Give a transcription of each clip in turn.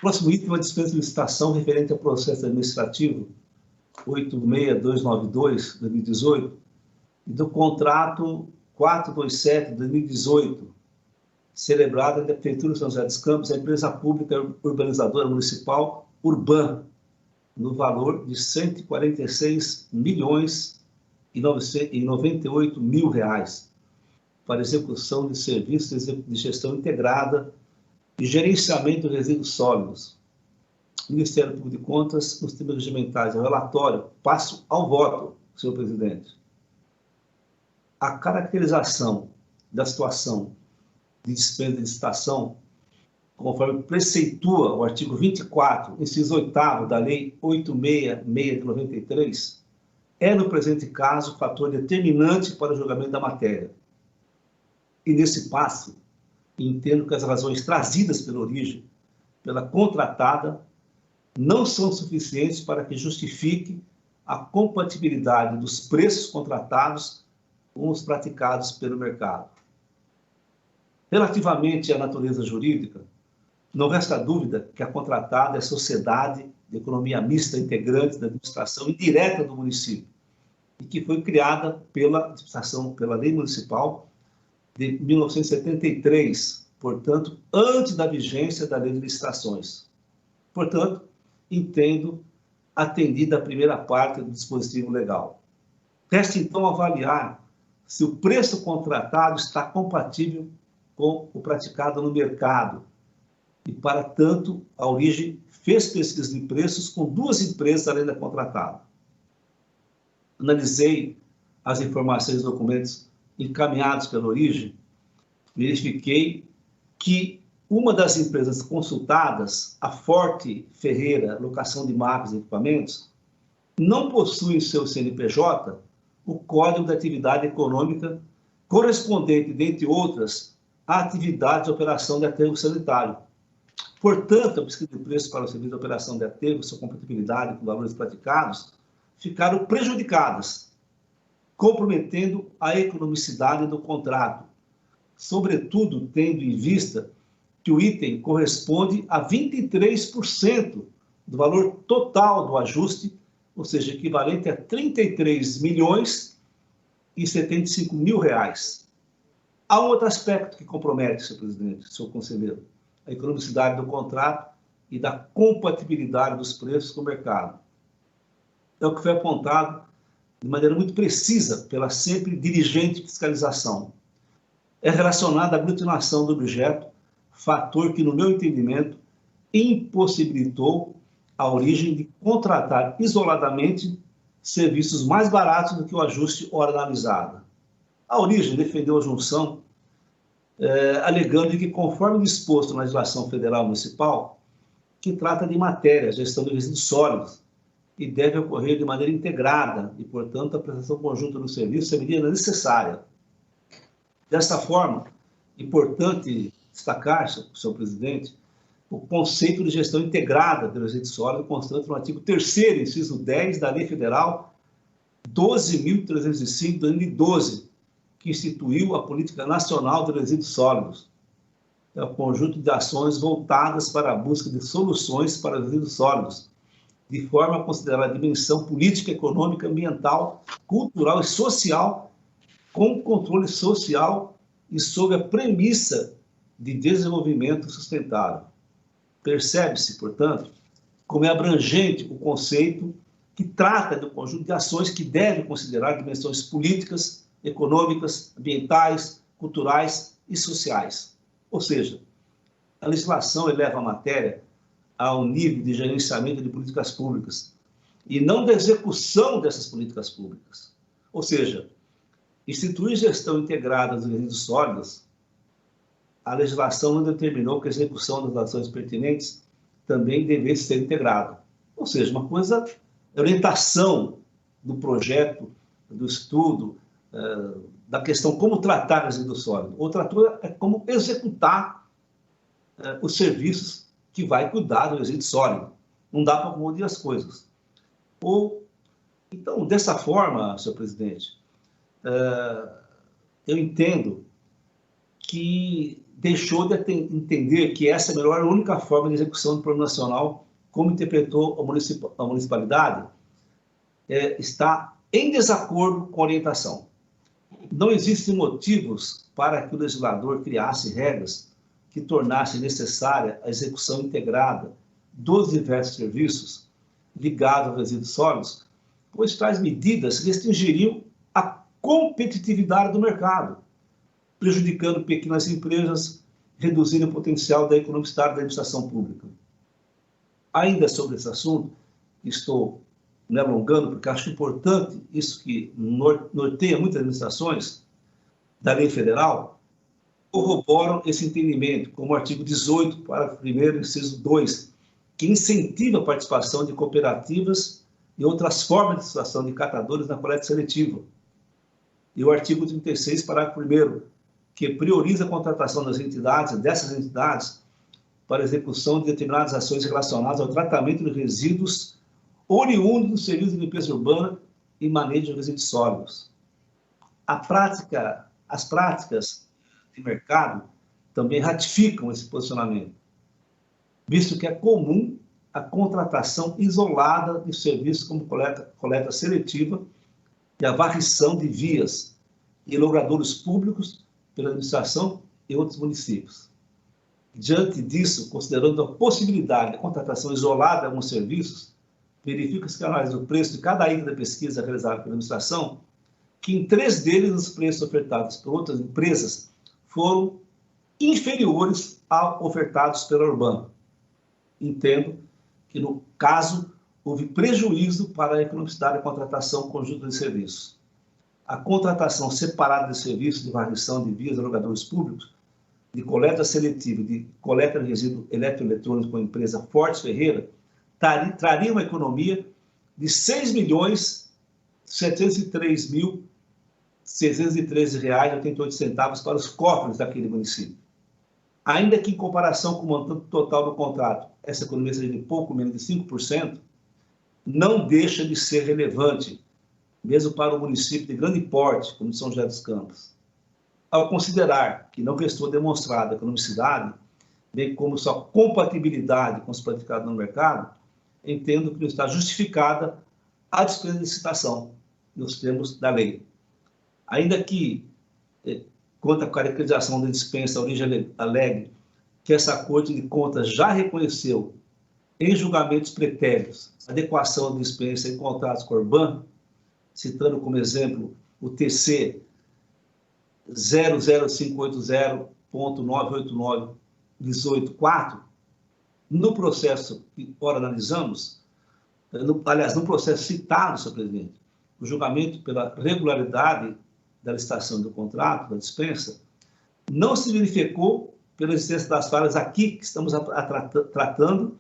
Próximo item, uma dispensa de licitação referente ao processo administrativo 86292/2018 e do contrato 427/2018, celebrado na Prefeitura de São José dos Campos, a empresa pública urbanizadora municipal Urban, no valor de R$ 146.098.000 para execução de serviços de gestão integrada e gerenciamento de resíduos sólidos. Ministério Público de Contas, nos termos regimentais, o relatório, passo ao voto, senhor presidente. A caracterização da situação de dispensa de licitação, conforme preceitua o artigo 24, inciso 8º da Lei 866 de 93, é, no presente caso, fator determinante para o julgamento da matéria. E nesse passo, entendo que as razões trazidas pela origem, pela contratada, não são suficientes para que justifique a compatibilidade dos preços contratados com os praticados pelo mercado. Relativamente à natureza jurídica, não resta dúvida que a contratada é sociedade de economia mista integrante da administração indireta do município e que foi criada pela Lei Municipal de 1973, portanto, antes da vigência da Lei de Licitações. Portanto, entendo atendida a primeira parte do dispositivo legal. Resta, então, avaliar se o preço contratado está compatível com o praticado no mercado. E, para tanto, a origem fez pesquisa de preços com duas empresas além da contratada. Analisei as informações e documentos encaminhados pela origem, verifiquei que uma das empresas consultadas, a Forte Ferreira Locação de Máquinas e Equipamentos, não possui em seu CNPJ o Código de Atividade Econômica correspondente, dentre outras, à atividade de operação de aterro sanitário. Portanto, a pesquisa de preço para o serviço de operação de aterro, sua compatibilidade com valores praticados, ficaram prejudicadas, comprometendo a economicidade do contrato, sobretudo tendo em vista que o item corresponde a 23% do valor total do ajuste, ou seja, equivalente a R$ 33.075.000. Há um outro aspecto que compromete, senhor presidente, senhor conselheiro, a economicidade do contrato e da compatibilidade dos preços com o mercado. É o que foi apontado de maneira muito precisa pela sempre diligente fiscalização. É relacionado à aglutinação do objeto, fator que, no meu entendimento, impossibilitou a origem de contratar isoladamente serviços mais baratos do que o ajuste hora analisada. A origem defendeu a junção, alegando que, conforme disposto na legislação federal municipal, que trata de matéria, gestão de resíduos sólidos, e deve ocorrer de maneira integrada e, portanto, a prestação conjunta do serviço é a medida necessária. Desta forma, importante destacar, senhor presidente, o conceito de gestão integrada do resíduo sólido constante no artigo 3º, inciso 10 da Lei Federal 12.305, de 2012, que instituiu a Política Nacional de Resíduos Sólidos. É o conjunto de ações voltadas para a busca de soluções para os resíduos sólidos, de forma a considerar a dimensão política, econômica, ambiental, cultural e social, com controle social e sob a premissa de desenvolvimento sustentável. Percebe-se, portanto, como é abrangente o conceito que trata do conjunto de ações que deve considerar dimensões políticas, econômicas, ambientais, culturais e sociais. Ou seja, a legislação eleva a matéria ao nível de gerenciamento de políticas públicas e não da execução dessas políticas públicas. Ou seja, instituir gestão integrada dos resíduos sólidos, a legislação não determinou que a execução das ações pertinentes também devesse ser integrada. Ou seja, uma coisa é orientação do projeto, do estudo, da questão como tratar resíduos sólidos. Outra coisa é como executar os serviços que vai cuidar do resíduo sólido. Não dá para confundir as coisas. Então, dessa forma, senhor presidente, eu entendo que deixou de entender que essa é a melhor e única forma de execução do Plano Nacional, como interpretou a municipalidade, está em desacordo com a orientação. Não existem motivos para que o legislador criasse regras que tornassem necessária a execução integrada dos diversos serviços ligados aos resíduos sólidos, pois tais medidas restringiriam a competitividade do mercado, prejudicando pequenas empresas, reduzindo o potencial da economicidade da administração pública. Ainda sobre esse assunto, estou me alongando, porque acho importante isso que norteia muitas administrações da lei federal, corroboram esse entendimento, como o artigo 18, parágrafo 1º, inciso 2, que incentiva a participação de cooperativas e outras formas de situação de catadores na coleta seletiva. E o artigo 36, parágrafo 1º, que prioriza a contratação dessas entidades, para execução de determinadas ações relacionadas ao tratamento de resíduos oriundos do serviço de limpeza urbana e manejo de resíduos sólidos. As práticas de mercado também ratificam esse posicionamento, visto que é comum a contratação isolada de serviços como coleta seletiva e a varrição de vias e logradouros públicos pela administração e outros municípios. Diante disso, considerando a possibilidade de contratação isolada de alguns serviços, verifica-se que analisa o preço de cada item da pesquisa realizada pela administração, que em 3 deles os preços ofertados por outras empresas foram inferiores aos ofertados pela Urban. Entendo que, no caso, houve prejuízo para a economicidade da contratação conjunta de serviços. A contratação separada de serviços de varrição de vias e logradouros públicos, de coleta seletiva e de coleta de resíduo eletroeletrônico com a empresa Fortes Ferreira, traria uma economia de R$ 6.703.613,88 para os cofres daquele município. Ainda que, em comparação com o montante total do contrato, essa economia seja de pouco menos de 5%, não deixa de ser relevante, mesmo para o município de grande porte, como São José dos Campos. Ao considerar que não restou demonstrada a economicidade, bem como sua compatibilidade com os praticados no mercado, entendo que não está justificada a despesa de licitação nos termos da lei. Ainda que, quanto à caracterização da dispensa, a origem alegue que essa Corte de Contas já reconheceu em julgamentos pretéritos a adequação da dispensa em contratos com a Urban, citando como exemplo o TC 00580.989.18.4, no processo que ora analisamos, no processo citado, senhor presidente, o julgamento pela regularidade da licitação do contrato, da dispensa, não se verificou pela existência das falhas aqui que estamos tratando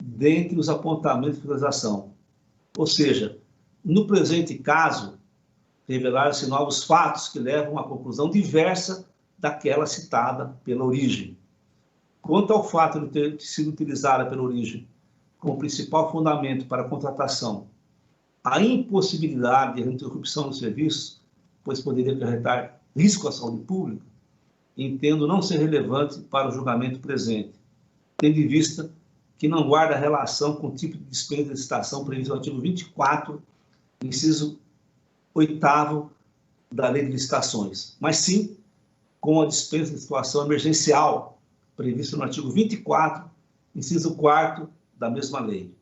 dentre os apontamentos de fiscalização. Ou seja, no presente caso, revelaram-se novos fatos que levam a uma conclusão diversa daquela citada pela origem. Quanto ao fato de ter sido utilizada pela origem como principal fundamento para a contratação, a impossibilidade de interrupção do serviço, pois poderia acarretar risco à saúde pública, entendo não ser relevante para o julgamento presente, tendo em vista que não guarda relação com o tipo de dispensa de licitação previsto no artigo 24, inciso 8º da Lei de Licitações, mas sim com a dispensa de situação emergencial prevista no artigo 24, inciso 4º da mesma lei.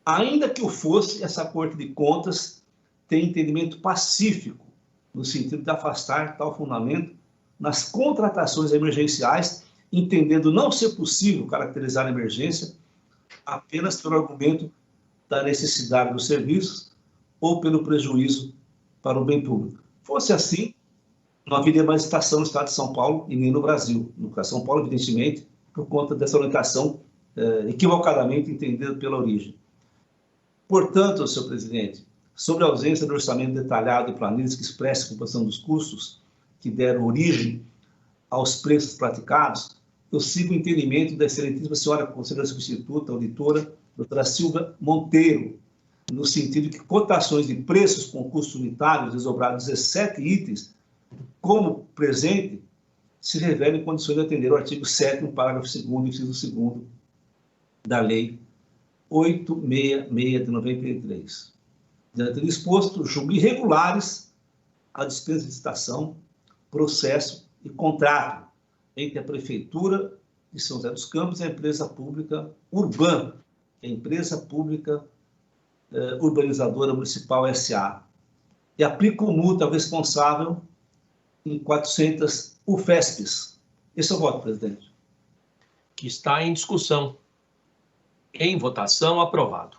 Ainda que o fosse, essa Corte de Contas tem entendimento pacífico no sentido de afastar tal fundamento nas contratações emergenciais, entendendo não ser possível caracterizar a emergência apenas pelo argumento da necessidade dos serviços ou pelo prejuízo para o bem público. Fosse assim, não haveria mais licitação no Estado de São Paulo e nem no Brasil. No caso de São Paulo, evidentemente, por conta dessa orientação equivocadamente entendida pela origem. Portanto, senhor presidente, sobre a ausência de orçamento detalhado e planilhas que expressem a composição dos custos que deram origem aos preços praticados, eu sigo o entendimento da excelentíssima senhora conselheira substituta, auditora, doutora Silvia Monteiro, no sentido que cotações de preços com custos unitários desdobrados 17 itens, como presente, se revela em condições de atender o artigo 7º, parágrafo 2º, inciso 2º da Lei 866 de 93. Diante do exposto, julgo irregulares a dispensa de licitação, processo e contrato entre a Prefeitura de São José dos Campos e a empresa pública Urban, a empresa pública urbanizadora municipal S.A., e aplico multa ao responsável em 400 UFESPs. Esse é o voto, presidente. Que está em discussão. Em votação, aprovado.